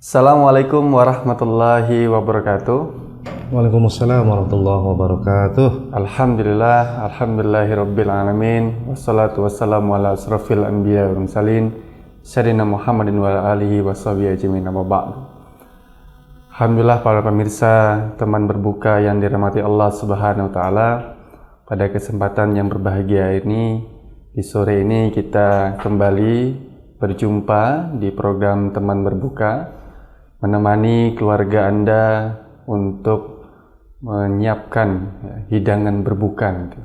Assalamualaikum warahmatullahi wabarakatuh. Waalaikumsalam warahmatullahi wabarakatuh. Alhamdulillahirabbil alamin. Wassalatu wassalamu ala asrofil anbiya wal mursalin sayyidina Muhammadin wa alihi washabihi ajmain. Amma ba'du. Alhamdulillah para pemirsa teman berbuka yang dirahmati Allah Subhanahu wa taala. Pada kesempatan yang berbahagia ini, di sore ini kita kembali berjumpa di program teman berbuka, menemani keluarga Anda untuk menyiapkan hidangan berbuka.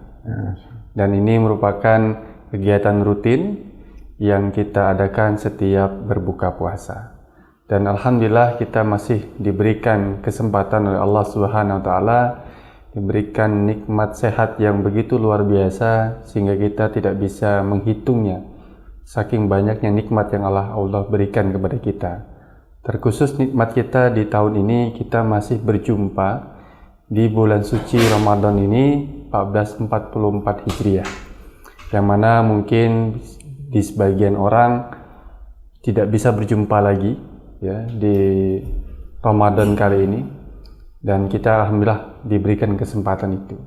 Dan ini merupakan kegiatan rutin yang kita adakan setiap berbuka puasa. Dan alhamdulillah kita masih diberikan kesempatan oleh Allah Subhanahu wa taala, diberikan nikmat sehat yang begitu luar biasa sehingga kita tidak bisa menghitungnya. Saking banyaknya nikmat yang Allah berikan kepada kita. Terkhusus nikmat kita di tahun ini, kita masih berjumpa di bulan suci Ramadan ini 1444 Hijriah, yang mana mungkin di sebagian orang tidak bisa berjumpa lagi ya di Ramadan kali ini, dan kita alhamdulillah diberikan kesempatan itu.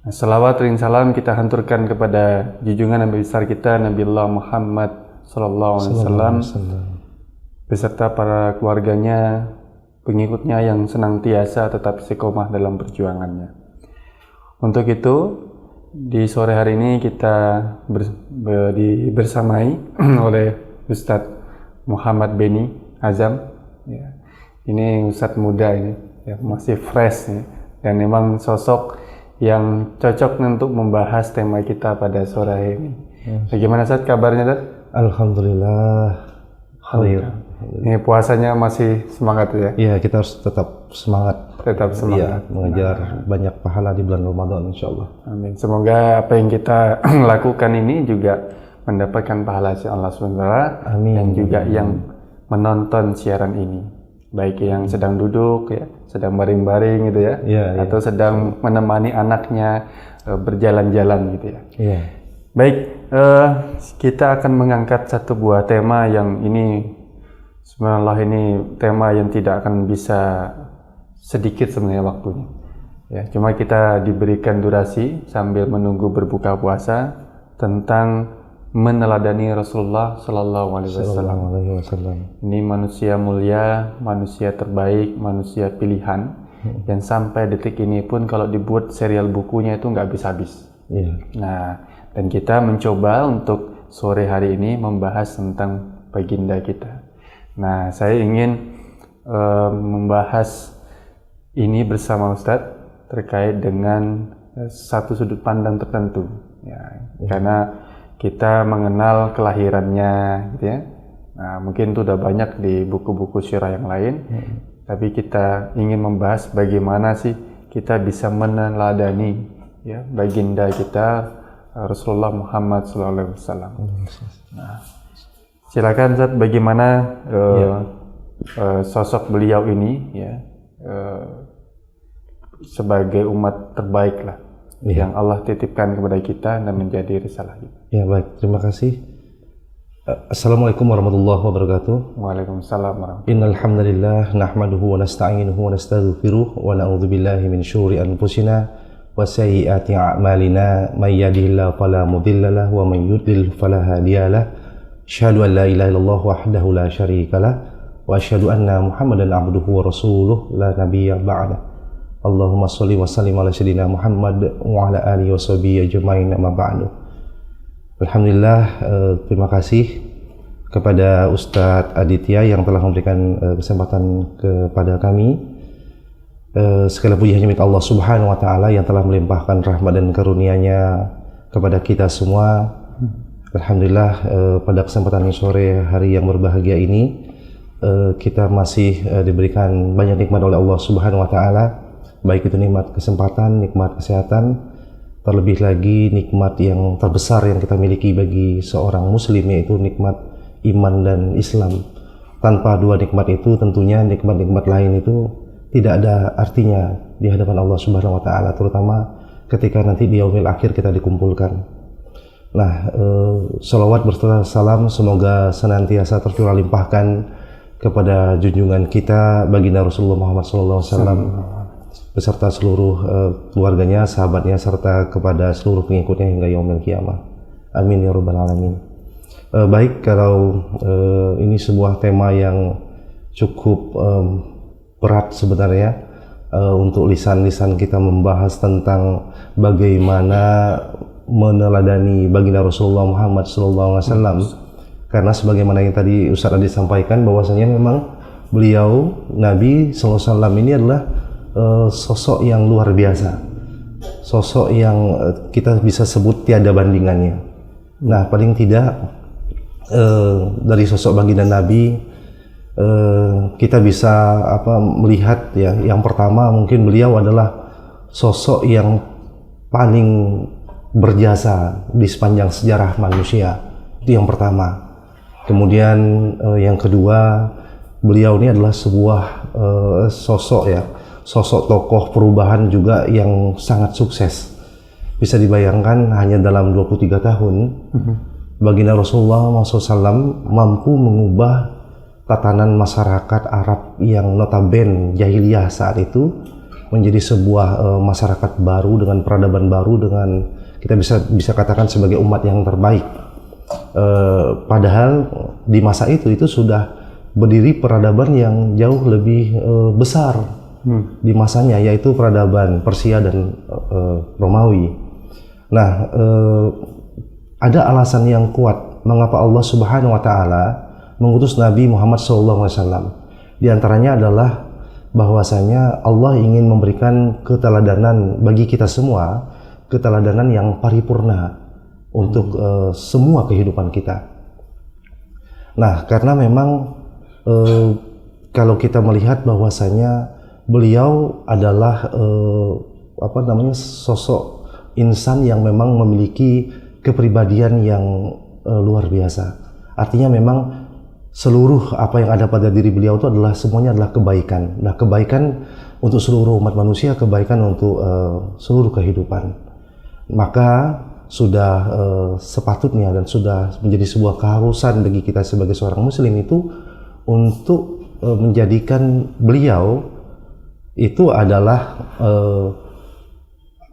Nah, salawat dan salam kita hanturkan kepada junjungan Nabi besar kita Nabi Allah Muhammad sallallahu alaihi wasallam beserta para keluarganya, pengikutnya yang senantiasa tetap istiqomah dalam perjuangannya. Untuk itu, di sore hari ini kita bersamai oleh Ustadz Muhammad Beni Azam. Ya. Ini Ustadz muda ini, ya, masih fresh ya. Dan memang sosok yang cocok untuk membahas tema kita pada sore hari ini. Bagaimana Ustadz kabarnya, Ustadz? Alhamdulillah khair. Ini puasanya masih semangat ya? Iya, kita harus tetap semangat. Tetap semangat. Iya, mengejar banyak pahala di bulan Ramadan insyaallah. Amin. Semoga apa yang kita lakukan ini juga mendapatkan pahala si Allah SWT. Amin. Dan juga yang menonton siaran ini, baik yang sedang duduk ya, sedang baring-baring gitu ya, atau sedang menemani anaknya berjalan-jalan gitu ya. Iya. Baik, kita akan mengangkat satu buah tema yang ini subhanallah, ini tema yang tidak akan bisa sedikit sebenarnya waktunya. Ya, cuma kita diberikan durasi sambil menunggu berbuka puasa tentang meneladani Rasulullah Sallallahu Alaihi Wasallam. Ini manusia mulia, manusia terbaik, manusia pilihan, yang sampai detik ini pun kalau dibuat serial bukunya itu nggak habis-habis. Iya. Nah, dan kita mencoba untuk sore hari ini membahas tentang baginda kita. Nah, saya ingin membahas ini bersama Ustadz terkait dengan satu sudut pandang tertentu, ya, karena kita mengenal kelahirannya, gitu ya. Nah, mungkin itu udah banyak di buku-buku syirah yang lain, tapi kita ingin membahas bagaimana sih kita bisa meneladani ya baginda kita Rasulullah Muhammad SAW. Nah, silakan Ustadz, bagaimana sosok beliau ini ya sebagai umat terbaik lah yang Allah titipkan kepada kita dan menjadi risalah kita. Ya, baik, terima kasih. Assalamualaikum warahmatullahi wabarakatuh. Waalaikumsalam warahmatullahi wabarakatuh. Innal hamdalillah nahmaduhu wa nasta'inuhu wa nastaghfiruh wa na'udzu billahi min syururi anfusina wa sayyiati a'malina may yahdihillahu fala mudilla lahu wa may yudlil fala hadiyalah. Asyhadu an la ilaha illallah wahdahu la syarikalah wa asyhadu anna Muhammadan abduhu wa rasuluh la nabiyya ba'da. Allahumma sholli wa sallim ala sayyidina Muhammad wa ala alihi wa sahbihi ajmain, amma ba'du. Alhamdulillah, terima kasih kepada Ustadz Aditya yang telah memberikan kesempatan kepada kami. Segala puji hanya milik Allah Subhanahu wa taala yang telah melimpahkan rahmat dan karunia-Nya kepada kita semua. Alhamdulillah, pada kesempatan sore hari yang berbahagia ini kita masih diberikan banyak nikmat oleh Allah Subhanahu wa taala, baik itu nikmat kesempatan, nikmat kesehatan, terlebih lagi nikmat yang terbesar yang kita miliki bagi seorang muslim, yaitu nikmat iman dan Islam. Tanpa dua nikmat itu tentunya nikmat-nikmat lain itu tidak ada artinya di hadapan Allah Subhanahu wa taala, terutama ketika nanti di yaumil akhir kita dikumpulkan. Nah, salawat berserta salam semoga senantiasa tercurah limpahkan kepada junjungan kita baginda Rasulullah Muhammad SAW beserta seluruh keluarganya, sahabatnya, serta kepada seluruh pengikutnya hingga yaumil qiyamah. Amin ya rabbal alamin. Baik, kalau ini sebuah tema yang cukup berat sebenarnya untuk lisan-lisan kita membahas tentang bagaimana meneladani baginda Rasulullah Muhammad SAW. Karena sebagaimana yang tadi Ustaz Adi sampaikan, bahwasanya memang beliau Nabi SAW ini adalah sosok yang luar biasa, sosok yang kita bisa sebut tiada bandingannya. Nah, paling tidak dari sosok baginda Nabi kita bisa melihat ya, yang pertama mungkin beliau adalah sosok yang paling berjasa di sepanjang sejarah manusia. Itu yang pertama. Kemudian yang kedua, beliau ini adalah sebuah sosok tokoh perubahan juga yang sangat sukses. Bisa dibayangkan hanya dalam 23 tahun baginda Rasulullah SAW mampu mengubah tatanan masyarakat Arab yang notabene jahiliyah saat itu menjadi sebuah masyarakat baru dengan peradaban baru, dengan kita bisa katakan sebagai umat yang terbaik. Padahal di masa itu sudah berdiri peradaban yang jauh lebih besar di masanya, yaitu peradaban Persia dan Romawi. Nah, ada alasan yang kuat mengapa Allah Subhanahu wa Ta'ala mengutus Nabi Muhammad SAW. Di antaranya adalah bahwasanya Allah ingin memberikan keteladanan bagi kita semua, keteladanan yang paripurna untuk semua kehidupan kita. Nah, karena memang kalau kita melihat bahwasanya beliau adalah sosok insan yang memang memiliki kepribadian yang luar biasa. Artinya memang seluruh apa yang ada pada diri beliau itu adalah semuanya adalah kebaikan. Nah, kebaikan untuk seluruh umat manusia, kebaikan untuk seluruh kehidupan. Maka sudah sepatutnya dan sudah menjadi sebuah keharusan bagi kita sebagai seorang muslim itu untuk menjadikan beliau itu adalah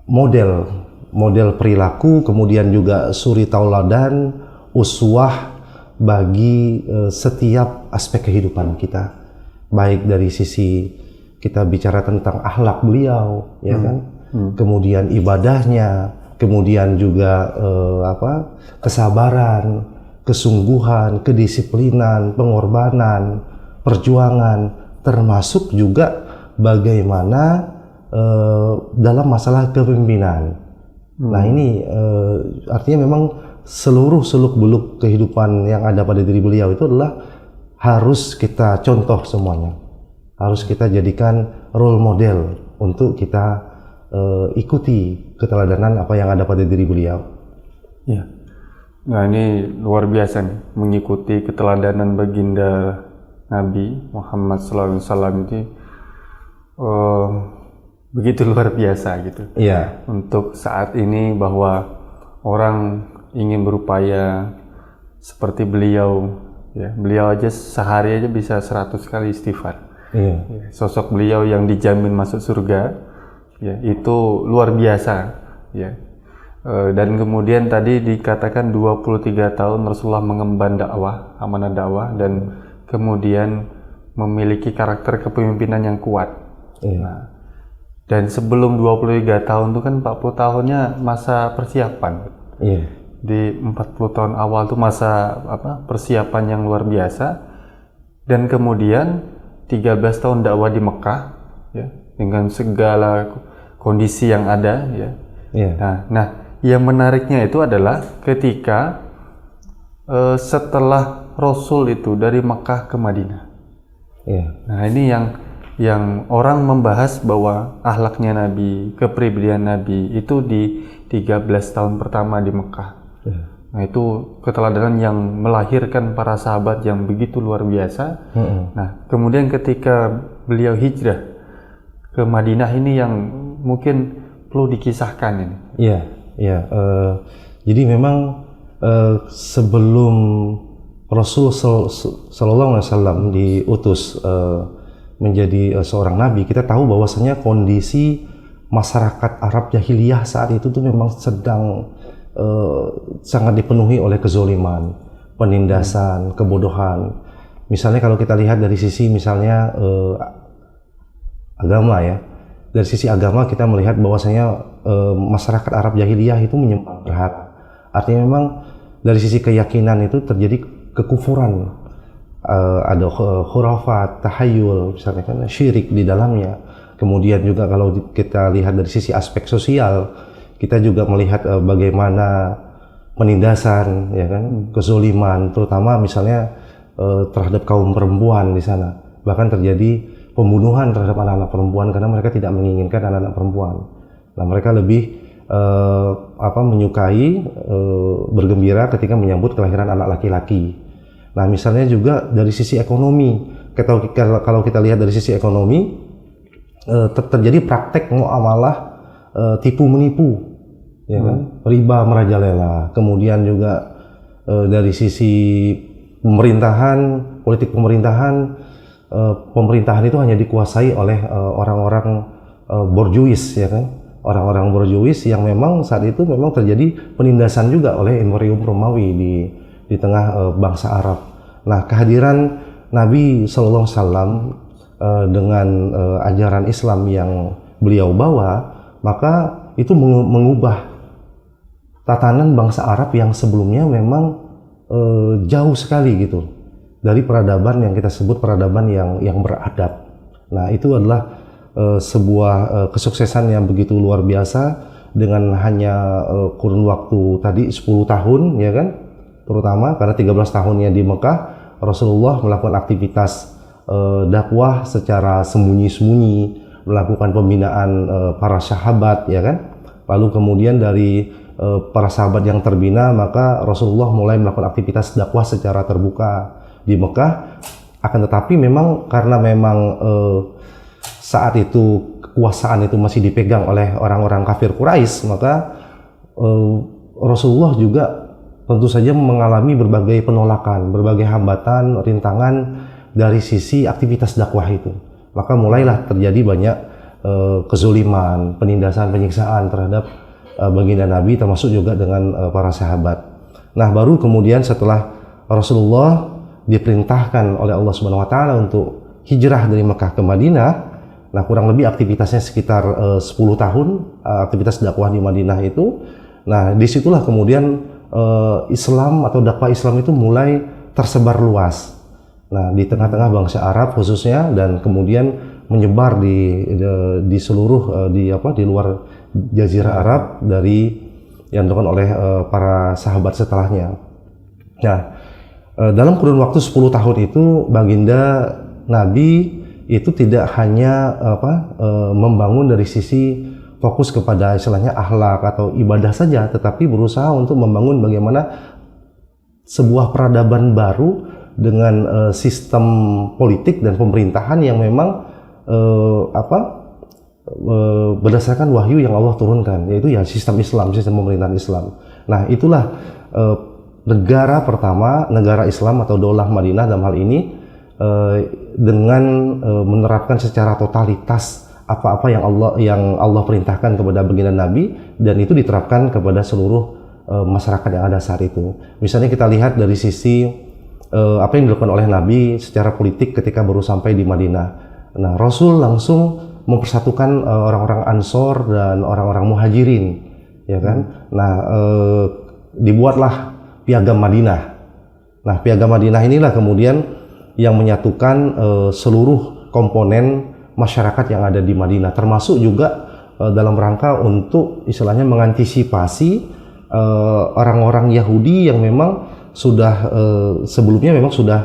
model perilaku, kemudian juga suri tauladan, uswah bagi setiap aspek kehidupan kita, baik dari sisi kita bicara tentang akhlak beliau, ya kan, kemudian ibadahnya, kemudian juga kesabaran, kesungguhan, kedisiplinan, pengorbanan, perjuangan, termasuk juga bagaimana dalam masalah kepemimpinan. Nah, ini artinya memang seluruh seluk-beluk kehidupan yang ada pada diri beliau itu adalah harus kita contoh semuanya, harus kita jadikan role model untuk kita ikuti keteladanan apa yang ada pada diri beliau. Ya. Nah, ini luar biasa nih, mengikuti keteladanan baginda Nabi Muhammad SAW itu begitu luar biasa gitu. Iya. Untuk saat ini bahwa orang ingin berupaya seperti beliau, ya, beliau aja sehari aja bisa 100 kali istighfar. Iya. Ya, sosok beliau yang dijamin masuk surga, ya, itu luar biasa, ya. Dan kemudian tadi dikatakan 23 tahun Rasulullah mengemban dakwah, amanah dakwah, dan kemudian memiliki karakter kepemimpinan yang kuat. Iya. Nah, dan sebelum 23 tahun itu kan 40 tahunnya masa persiapan. Iya. Di 40 tahun awal itu masa persiapan yang luar biasa, dan kemudian 13 tahun dakwah di Mekah, ya, dengan segala kondisi yang ada, ya. Yeah. Nah, yang menariknya itu adalah ketika setelah Rasul itu dari Mekah ke Madinah. Yeah. Nah, ini yang orang membahas bahwa akhlaknya Nabi, kepribadian Nabi itu di 13 tahun pertama di Mekah. Yeah. Nah, itu keteladanan yang melahirkan para sahabat yang begitu luar biasa. Nah, kemudian ketika beliau hijrah ke Madinah ini yang mungkin perlu dikisahkan ini. Iya, iya. Jadi memang sebelum Rasul Sallallahu Alaihi Wasallam diutus menjadi seorang nabi, kita tahu bahwasanya kondisi masyarakat Arab jahiliyah saat itu tuh memang sedang sangat dipenuhi oleh kezoliman, penindasan, kebodohan. Misalnya kalau kita lihat dari sisi misalnya agama ya, dari sisi agama kita melihat bahwasanya masyarakat Arab jahiliyah itu menyembah berhala. Artinya memang dari sisi keyakinan itu terjadi kekufuran, ada khurafat, tahayul, misalnya kan syirik di dalamnya. Kemudian juga kalau kita lihat dari sisi aspek sosial, kita juga melihat bagaimana penindasan, ya kan, kezoliman, terutama misalnya terhadap kaum perempuan di sana. Bahkan terjadi pembunuhan terhadap anak-anak perempuan karena mereka tidak menginginkan anak-anak perempuan. Nah, mereka lebih menyukai bergembira ketika menyambut kelahiran anak laki-laki. Nah, misalnya juga dari sisi ekonomi, kalau kita lihat dari sisi ekonomi, terjadi praktek muamalah tipu menipu, ya kan, riba merajalela. Kemudian juga dari sisi pemerintahan, politik pemerintahan, pemerintahan itu hanya dikuasai oleh orang-orang borjuis, ya kan. Orang-orang borjuis yang memang saat itu memang terjadi penindasan juga oleh Imperium Romawi di tengah bangsa Arab. Nah, kehadiran Nabi Sallallahu Alaihi Wasallam dengan ajaran Islam yang beliau bawa, maka itu mengubah tatanan bangsa Arab yang sebelumnya memang jauh sekali gitu dari peradaban yang kita sebut peradaban yang beradab. Nah, itu adalah sebuah kesuksesan yang begitu luar biasa dengan hanya kurun waktu tadi 10 tahun, ya kan, terutama karena 13 tahunnya di Mekah Rasulullah melakukan aktivitas dakwah secara sembunyi-sembunyi, melakukan pembinaan para sahabat, ya kan. Lalu kemudian dari para sahabat yang terbina, maka Rasulullah mulai melakukan aktivitas dakwah secara terbuka di Mekah. Akan tetapi memang karena memang saat itu kekuasaan itu masih dipegang oleh orang-orang kafir Quraisy, maka Rasulullah juga tentu saja mengalami berbagai penolakan, berbagai hambatan, rintangan dari sisi aktivitas dakwah itu. Maka mulailah terjadi banyak kezoliman, penindasan, penyiksaan terhadap baginda Nabi, termasuk juga dengan para sahabat. Nah, baru kemudian setelah Rasulullah diperintahkan oleh Allah Subhanahu Wa Taala untuk hijrah dari Mekah ke Madinah. Nah, kurang lebih aktivitasnya sekitar 10 tahun, aktivitas dakwah di Madinah itu. Nah, disitulah kemudian Islam atau dakwah Islam itu mulai tersebar luas. Nah, di tengah-tengah bangsa Arab khususnya, dan kemudian menyebar di seluruh di luar Jazirah Arab dari yang dilakukan oleh para sahabat setelahnya. Nah, dalam kurun waktu 10 tahun itu baginda Nabi itu tidak hanya membangun dari sisi fokus kepada istilahnya akhlak atau ibadah saja, tetapi berusaha untuk membangun bagaimana sebuah peradaban baru dengan sistem politik dan pemerintahan yang memang berdasarkan wahyu yang Allah turunkan, yaitu ya sistem Islam, sistem pemerintahan Islam. Nah, itulah negara pertama, negara Islam atau Daulah Madinah dalam hal ini, dengan menerapkan secara totalitas apa-apa yang Allah perintahkan kepada baginda Nabi, dan itu diterapkan kepada seluruh masyarakat yang ada saat itu. Misalnya kita lihat dari sisi apa yang dilakukan oleh Nabi secara politik ketika baru sampai di Madinah. Nah, Rasul langsung mempersatukan orang-orang Ansor dan orang-orang Muhajirin, ya kan. Nah, dibuatlah Piagam Madinah. Nah, Piagam Madinah inilah kemudian yang menyatukan seluruh komponen masyarakat yang ada di Madinah, termasuk juga dalam rangka untuk istilahnya mengantisipasi orang-orang Yahudi yang memang sudah sebelumnya memang sudah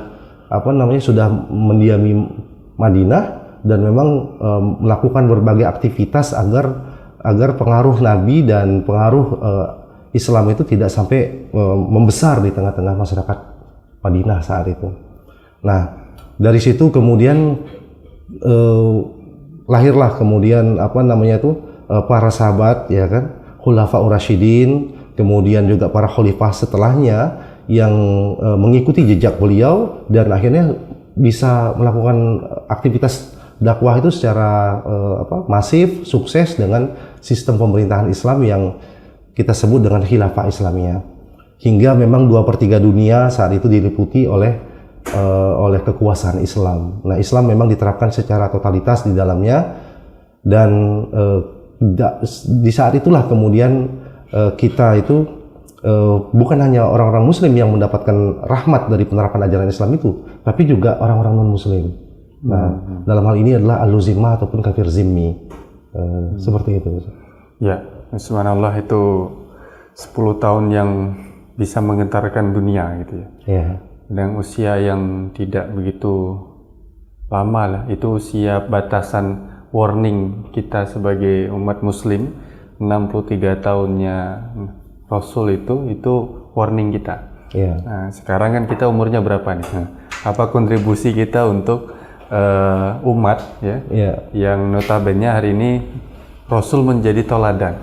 sudah mendiami Madinah dan memang melakukan berbagai aktivitas agar pengaruh Nabi dan pengaruh Islam itu tidak sampai membesar di tengah-tengah masyarakat Madinah saat itu. Nah, dari situ kemudian lahirlah kemudian para sahabat, ya kan, Khulafaur Rasyidin, kemudian juga para khalifah setelahnya yang mengikuti jejak beliau dan akhirnya bisa melakukan aktivitas dakwah itu secara masif, sukses dengan sistem pemerintahan Islam yang kita sebut dengan khilafah Islamiyah. Hingga memang 2/3 dunia saat itu diliputi oleh kekuasaan Islam. Nah, Islam memang diterapkan secara totalitas di dalamnya, dan di saat itulah kemudian kita itu bukan hanya orang-orang Muslim yang mendapatkan rahmat dari penerapan ajaran Islam itu, tapi juga orang-orang non-Muslim. Nah, dalam hal ini adalah al-zimmah ataupun kafir zimmi, seperti itu. Ya, subhanallah, itu 10 tahun yang bisa menggentarkan dunia gitu ya. Ya. Dengan usia yang tidak begitu lama lah, itu usia batasan warning kita sebagai umat Muslim. 63 tahunnya Rasul itu warning kita. Ya. Nah, sekarang kan kita umurnya berapa nih? Nah, apa kontribusi kita untuk umat ya, yang notabene hari ini Rasul menjadi toladan.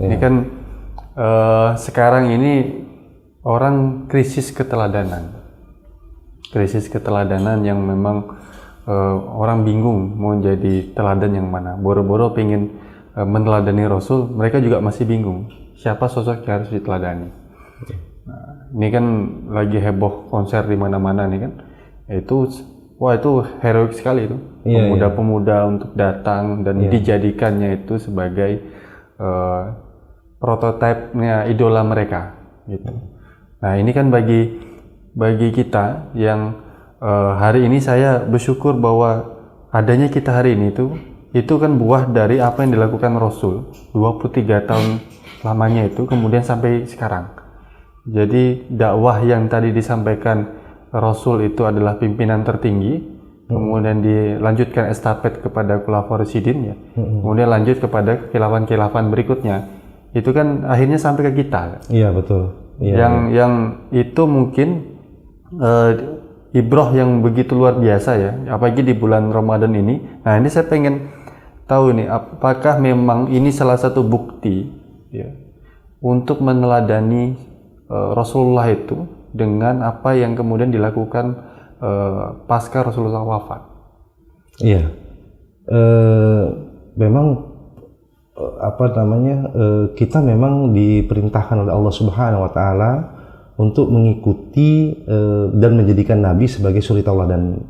Ini kan sekarang ini orang krisis keteladanan yang memang orang bingung mau jadi teladan yang mana. Boro-boro pengen meneladani Rasul, mereka juga masih bingung siapa sosok yang harus diteladani. Nah, ini kan lagi heboh konser di mana-mana nih kan. Itu heroik sekali itu. Pemuda-pemuda untuk datang dan dijadikannya itu sebagai prototipenya idola mereka gitu. Nah, ini kan bagi kita yang hari ini saya bersyukur bahwa adanya kita hari ini itu kan buah dari apa yang dilakukan Rasul 23 tahun lamanya itu, kemudian sampai sekarang. Jadi dakwah yang tadi disampaikan Rasul itu adalah pimpinan tertinggi, kemudian dilanjutkan estafet kepada Khulafaur Rasyidin ya, kemudian lanjut kepada khilafan-khilafan berikutnya. Itu kan akhirnya sampai ke kita. Iya, betul. Yang itu mungkin ibroh yang begitu luar biasa ya, apalagi di bulan Ramadan ini. Nah, ini saya pengen tahu nih, apakah memang ini salah satu bukti ya untuk meneladani Rasulullah itu dengan apa yang kemudian dilakukan pasca Rasulullah wafat. Iya, memang kita memang diperintahkan oleh Allah Subhanahu Wa Taala untuk mengikuti dan menjadikan Nabi sebagai suri tauladan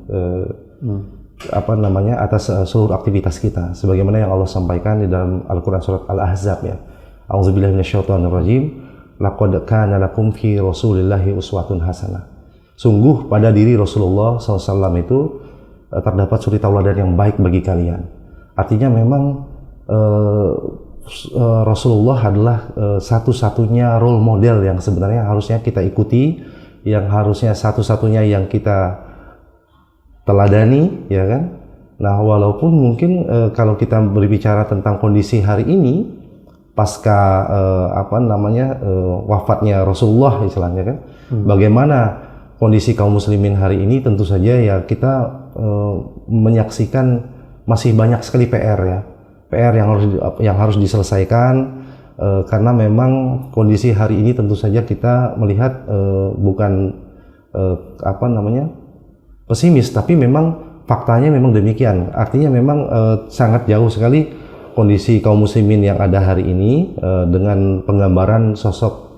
atas seluruh aktivitas kita, sebagaimana yang Allah sampaikan di dalam Al-Quran surat Al-Ahzab ya. A'udzubillahi minasyaitonirrajim. Laqad kana lakum fi Rasulillahi uswatun hasanah. Sungguh pada diri Rasulullah SAW itu terdapat suri tauladan yang baik bagi kalian. Artinya memang Rasulullah adalah satu-satunya role model yang sebenarnya harusnya kita ikuti, yang harusnya satu-satunya yang kita teladani, ya kan? Nah, walaupun mungkin kalau kita berbicara tentang kondisi hari ini pasca wafatnya Rasulullah istilahnya kan, bagaimana kondisi kaum muslimin hari ini, tentu saja ya kita menyaksikan masih banyak sekali PR yang harus diselesaikan, karena memang kondisi hari ini tentu saja kita melihat bukan pesimis, tapi memang faktanya memang demikian. Artinya memang sangat jauh sekali kondisi kaum muslimin yang ada hari ini dengan penggambaran sosok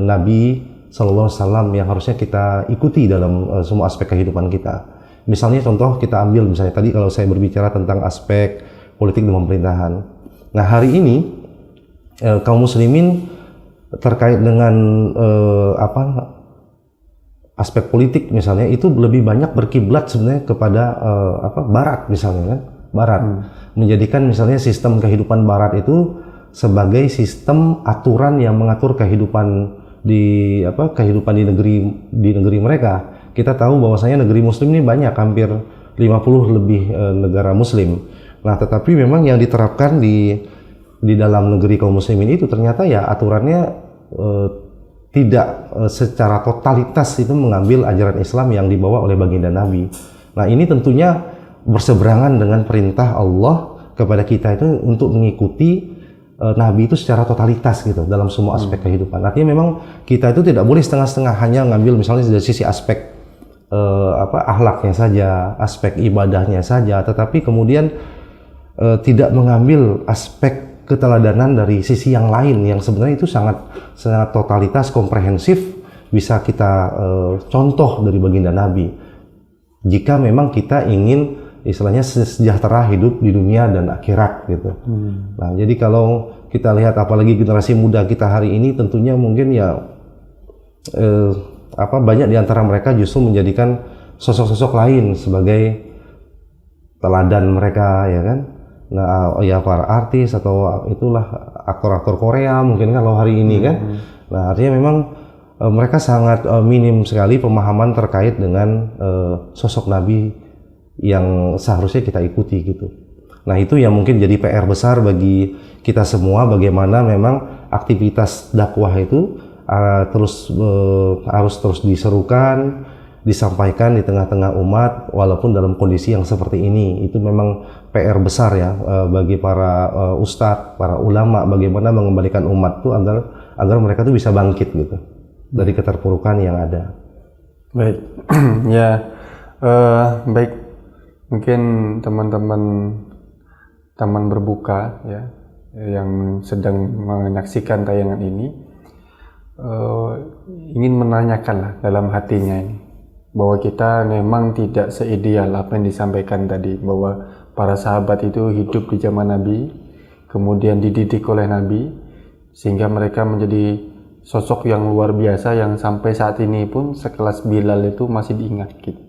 Nabi Sallallahu Alaihi Wasallam yang harusnya kita ikuti dalam semua aspek kehidupan kita. Misalnya contoh kita ambil misalnya tadi kalau saya berbicara tentang aspek politik dan pemerintahan. Nah, hari ini kaum muslimin terkait dengan aspek politik misalnya itu lebih banyak berkiblat sebenarnya kepada Barat misalnya kan. Barat menjadikan misalnya sistem kehidupan Barat itu sebagai sistem aturan yang mengatur kehidupan di negeri mereka. Kita tahu bahwasanya negeri muslim ini banyak, hampir 50 lebih negara muslim. Nah, tetapi memang yang diterapkan di dalam negeri kaum muslimin itu ternyata ya aturannya tidak secara totalitas itu mengambil ajaran Islam yang dibawa oleh baginda Nabi. Nah, ini tentunya berseberangan dengan perintah Allah kepada kita itu untuk mengikuti Nabi itu secara totalitas gitu dalam semua aspek kehidupan. Artinya memang kita itu tidak boleh setengah-setengah hanya ngambil misalnya dari sisi aspek akhlaknya saja, aspek ibadahnya saja, tetapi kemudian tidak mengambil aspek keteladanan dari sisi yang lain yang sebenarnya itu sangat totalitas, komprehensif, bisa kita contoh dari baginda Nabi. Jika memang kita ingin istilahnya sejahtera hidup di dunia dan akhirat gitu. Nah, jadi kalau kita lihat apalagi generasi muda kita hari ini, tentunya mungkin ya banyak di antara mereka justru menjadikan sosok-sosok lain sebagai teladan mereka, ya kan? Nah, ya para artis atau itulah aktor-aktor Korea mungkin kalau hari ini kan. Nah, artinya memang mereka sangat minim sekali pemahaman terkait dengan sosok Nabi yang seharusnya kita ikuti gitu. Nah, itu yang mungkin jadi PR besar bagi kita semua, bagaimana memang aktivitas dakwah itu harus terus diserukan, disampaikan di tengah-tengah umat walaupun dalam kondisi yang seperti ini. Itu memang PR besar ya bagi para ustadz, para ulama, bagaimana mengembalikan umat itu agar mereka tuh bisa bangkit gitu dari keterpurukan yang ada. Baik. Ya, baik. Mungkin teman berbuka ya yang sedang menyaksikan tayangan ini ingin menanyakan lah dalam hatinya ini bahwa kita memang tidak seideal apa yang disampaikan tadi, bahwa para sahabat itu hidup di zaman Nabi, kemudian dididik oleh Nabi sehingga mereka menjadi sosok yang luar biasa yang sampai saat ini pun sekelas Bilal itu masih diingat gitu.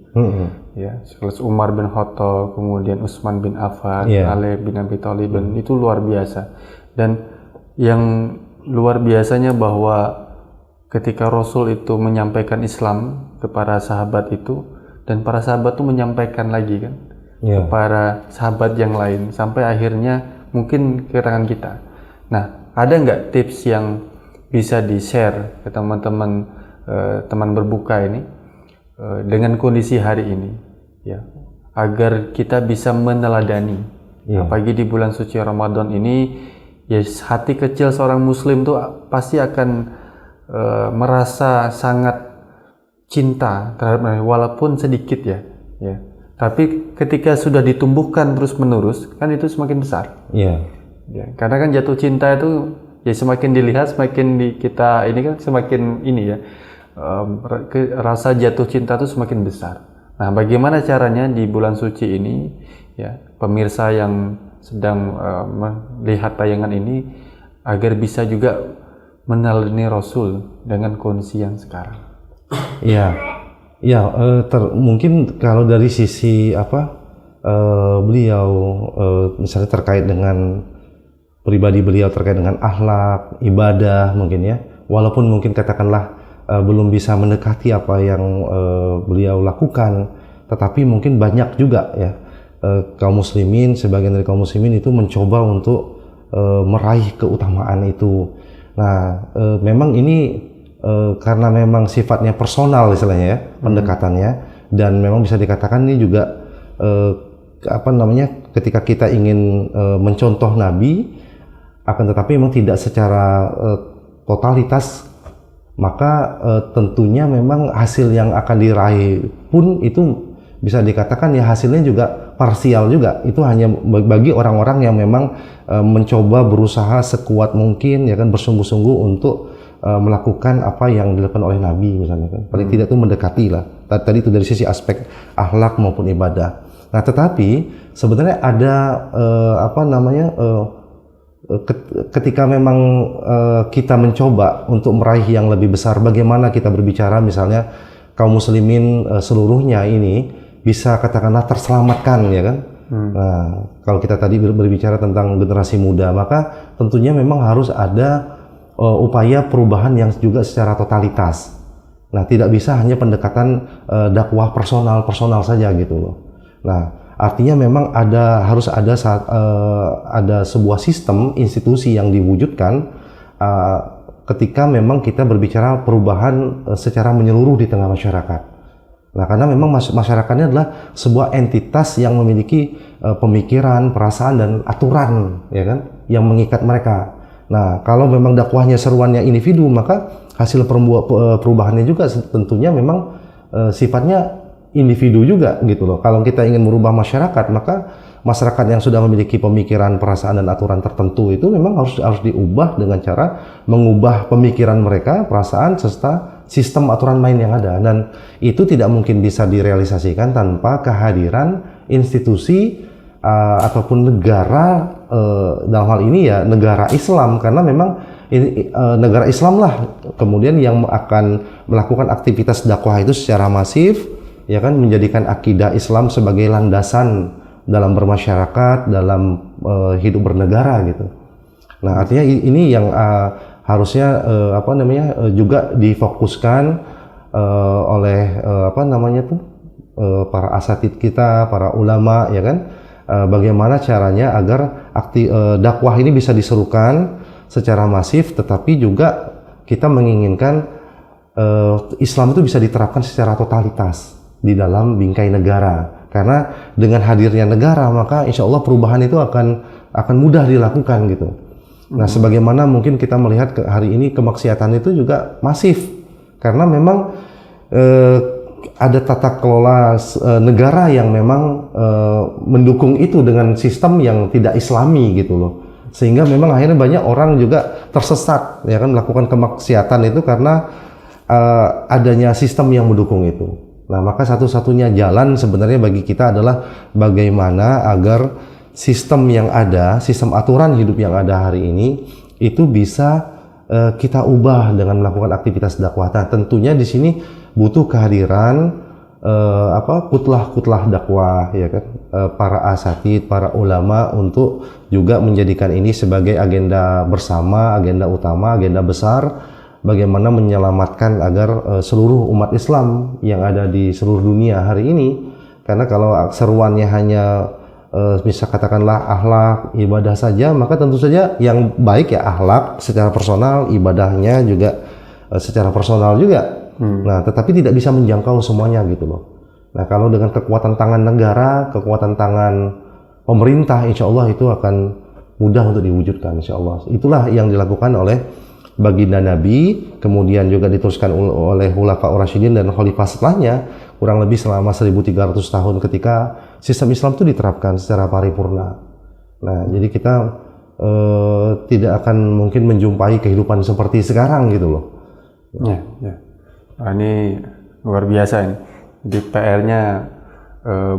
Ya, sekelas Umar bin Khattab, kemudian Utsman bin Affan, Ali bin Abi Thalib, dan itu luar biasa. Dan yang luar biasanya bahwa ketika Rasul itu menyampaikan Islam kepada sahabat itu, dan para sahabat itu menyampaikan lagi kan kepada sahabat yang lain sampai akhirnya mungkin ke tangan kita. Nah, ada nggak tips yang bisa di-share ke teman-teman teman berbuka ini dengan kondisi hari ini ya, agar kita bisa meneladani apalagi di bulan suci Ramadan ini ya, hati kecil seorang muslim tuh pasti akan merasa sangat cinta terhadap Nabi walaupun sedikit ya, tapi ketika sudah ditumbuhkan terus menerus kan itu semakin besar ya, karena kan jatuh cinta itu ya semakin dilihat semakin kita ini kan semakin ini ya, rasa jatuh cinta itu semakin besar. Nah, bagaimana caranya di bulan suci ini ya, pemirsa yang sedang melihat tayangan ini agar bisa juga meneladani Rasul dengan kondisi yang sekarang? Mungkin kalau dari sisi beliau misalnya terkait dengan pribadi beliau, terkait dengan akhlak, ibadah mungkin ya, walaupun mungkin katakanlah belum bisa mendekati apa yang beliau lakukan, tetapi mungkin banyak juga ya kaum muslimin, sebagian dari kaum muslimin itu mencoba untuk meraih keutamaan itu. Nah, memang ini karena memang sifatnya personal istilahnya ya, pendekatannya, dan memang bisa dikatakan ini juga ketika kita ingin mencontoh Nabi, akan tetapi memang tidak secara totalitas, maka tentunya memang hasil yang akan diraih pun itu bisa dikatakan ya hasilnya juga parsial juga. Itu hanya bagi orang-orang yang memang mencoba berusaha sekuat mungkin ya kan, bersungguh-sungguh untuk melakukan apa yang dilakukan oleh Nabi misalnya kan. Paling tidak itu mendekati lah. Tadi itu dari sisi aspek akhlak maupun ibadah. Nah, tetapi sebenarnya ada ketika memang kita mencoba untuk meraih yang lebih besar, bagaimana kita berbicara misalnya kaum muslimin seluruhnya ini bisa katakanlah terselamatkan ya kan. Nah, kalau kita tadi berbicara tentang generasi muda, maka tentunya memang harus ada upaya perubahan yang juga secara totalitas. Nah, tidak bisa hanya pendekatan dakwah personal saja gitu loh. Nah, artinya memang harus ada sebuah sistem institusi yang diwujudkan ketika memang kita berbicara perubahan secara menyeluruh di tengah masyarakat. Nah, karena memang masyarakatnya adalah sebuah entitas yang memiliki pemikiran, perasaan dan aturan ya kan yang mengikat mereka. Nah, kalau memang dakwahnya seruannya individu, maka hasil perubahannya juga tentunya memang sifatnya individu juga gitu loh. Kalau kita ingin merubah masyarakat, maka masyarakat yang sudah memiliki pemikiran, perasaan dan aturan tertentu itu memang harus diubah dengan cara mengubah pemikiran mereka, perasaan serta sistem aturan main yang ada, dan itu tidak mungkin bisa direalisasikan tanpa kehadiran institusi ataupun negara, dalam hal ini ya negara Islam, karena memang ini, negara Islam lah kemudian yang akan melakukan aktivitas dakwah itu secara masif, ya kan, menjadikan akidah Islam sebagai landasan dalam bermasyarakat, dalam hidup bernegara gitu. Nah, artinya ini yang harusnya juga difokuskan oleh para asatid kita, para ulama, ya kan, bagaimana caranya agar dakwah ini bisa diserukan secara masif, tetapi juga kita menginginkan Islam itu bisa diterapkan secara totalitas di dalam bingkai negara. Karena dengan hadirnya negara, maka insya Allah perubahan itu akan mudah dilakukan gitu. Nah, sebagaimana mungkin kita melihat hari ini kemaksiatan itu juga masif, karena memang ada tata kelola negara yang memang mendukung itu dengan sistem yang tidak Islami gitu loh. Sehingga memang akhirnya banyak orang juga tersesat, ya kan, melakukan kemaksiatan itu karena adanya sistem yang mendukung itu. Nah, maka satu-satunya jalan sebenarnya bagi kita adalah bagaimana agar sistem yang ada, sistem aturan hidup yang ada hari ini itu bisa kita ubah dengan melakukan aktivitas dakwah. Nah, tentunya di sini butuh kehadiran kutlah dakwah, ya kan, para asatid, para ulama untuk juga menjadikan ini sebagai agenda bersama, agenda utama, agenda besar. Bagaimana menyelamatkan agar seluruh umat Islam yang ada di seluruh dunia hari ini. Karena kalau seruannya hanya bisa katakanlah akhlak, ibadah saja, maka tentu saja yang baik ya akhlak secara personal, ibadahnya juga secara personal juga. Nah, tetapi tidak bisa menjangkau semuanya gitu loh. Nah, kalau dengan kekuatan tangan negara, kekuatan tangan pemerintah, insya Allah itu akan mudah untuk diwujudkan, insya Allah. Itulah yang dilakukan oleh baginda Nabi, kemudian juga diteruskan oleh Khulafaur Rasyidin dan khalifah setelahnya, kurang lebih selama 1300 tahun ketika sistem Islam itu diterapkan secara paripurna. Nah, jadi kita tidak akan mungkin menjumpai kehidupan seperti sekarang gitu loh. Ya. Nah, ini luar biasa ini. Jadi PR-nya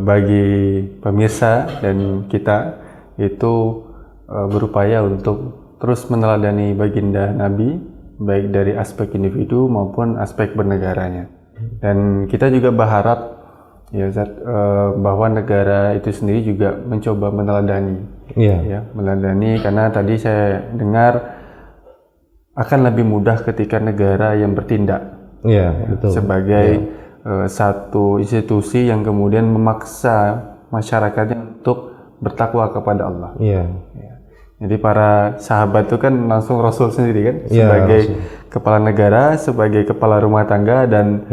bagi pemirsa dan kita itu berupaya untuk terus meneladani baginda Nabi, baik dari aspek individu maupun aspek bernegaranya. Dan kita juga berharap ya Ustaz, bahwa negara itu sendiri juga mencoba meneladani, ya, meneladani, karena tadi saya dengar akan lebih mudah ketika negara yang bertindak, betul. Sebagai satu institusi yang kemudian memaksa masyarakatnya untuk bertakwa kepada Allah. Jadi para sahabat itu kan langsung Rasul sendiri kan, sebagai kepala negara, sebagai kepala rumah tangga, dan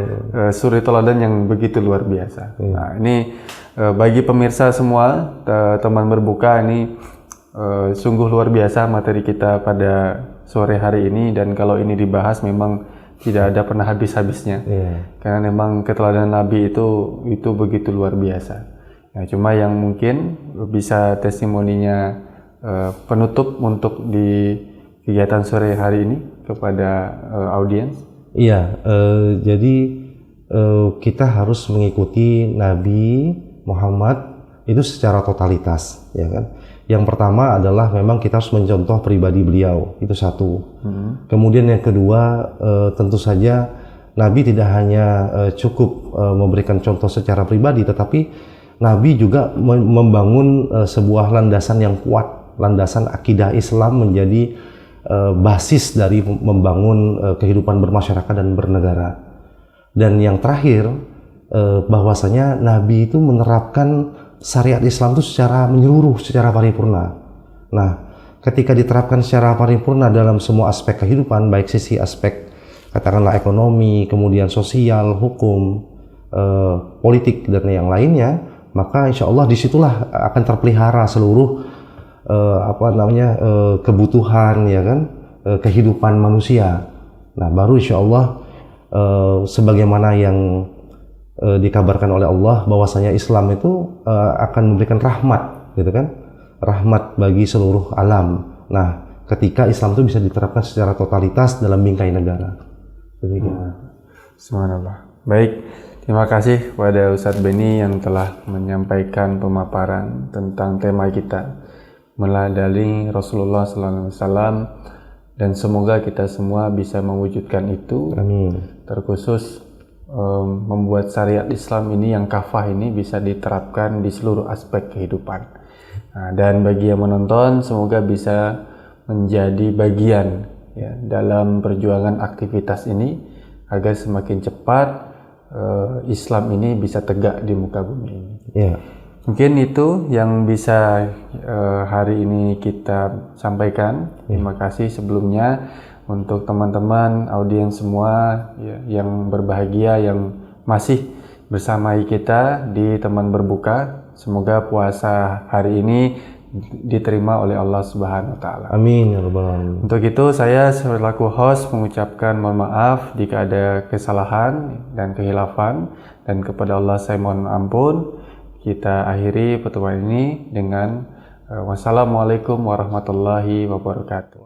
suri teladan yang begitu luar biasa. Nah, ini bagi pemirsa semua, teman berbuka, ini sungguh luar biasa materi kita pada sore hari ini, dan kalau ini dibahas memang tidak ada pernah habis-habisnya. Karena memang keteladanan Nabi itu begitu luar biasa. Nah, cuma yang mungkin bisa testimoninya penutup untuk di kegiatan sore hari ini kepada audiens. Jadi kita harus mengikuti Nabi Muhammad itu secara totalitas, ya kan. Yang pertama adalah memang kita harus mencontoh pribadi beliau, itu satu. Kemudian yang kedua, tentu saja Nabi tidak hanya cukup memberikan contoh secara pribadi, tetapi Nabi juga membangun sebuah landasan yang kuat. Landasan akidah Islam menjadi basis dari membangun kehidupan bermasyarakat dan bernegara. Dan yang terakhir, bahwasanya Nabi itu menerapkan syariat Islam itu secara menyeluruh, secara paripurna. Nah, ketika diterapkan secara paripurna dalam semua aspek kehidupan, baik sisi aspek katakanlah ekonomi, kemudian sosial, hukum, politik, dan yang lainnya, maka insya Allah disitulah akan terpelihara seluruh kebutuhan ya kan, kehidupan manusia. Nah, baru insya Allah sebagaimana yang dikabarkan oleh Allah bahwasanya Islam itu akan memberikan rahmat, gitu kan, rahmat bagi seluruh alam. Nah, ketika Islam itu bisa diterapkan secara totalitas dalam bingkai negara. Jadi, Subhanallah. Baik, terima kasih kepada Ustadz Beni yang telah menyampaikan pemaparan tentang tema kita, meladani Rasulullah SAW, dan semoga kita semua bisa mewujudkan itu. amin. Terkhusus membuat syariat Islam ini yang kafah ini bisa diterapkan di seluruh aspek kehidupan. Nah, dan bagi yang menonton, semoga bisa menjadi bagian ya dalam perjuangan aktivitas ini agar semakin cepat Islam ini bisa tegak di muka bumi ini. Ya. Mungkin itu yang bisa hari ini kita sampaikan. Terima kasih sebelumnya untuk teman-teman audiens semua ya, yang berbahagia yang masih bersama kita di teman berbuka. Semoga puasa hari ini diterima oleh Allah Subhanahu wa taala. Amin ya rabbal alamin. Untuk itu saya selaku host mengucapkan mohon maaf jika ada kesalahan dan kehilafan, dan kepada Allah saya mohon ampun. Kita akhiri pertemuan ini dengan wassalamualaikum warahmatullahi wabarakatuh.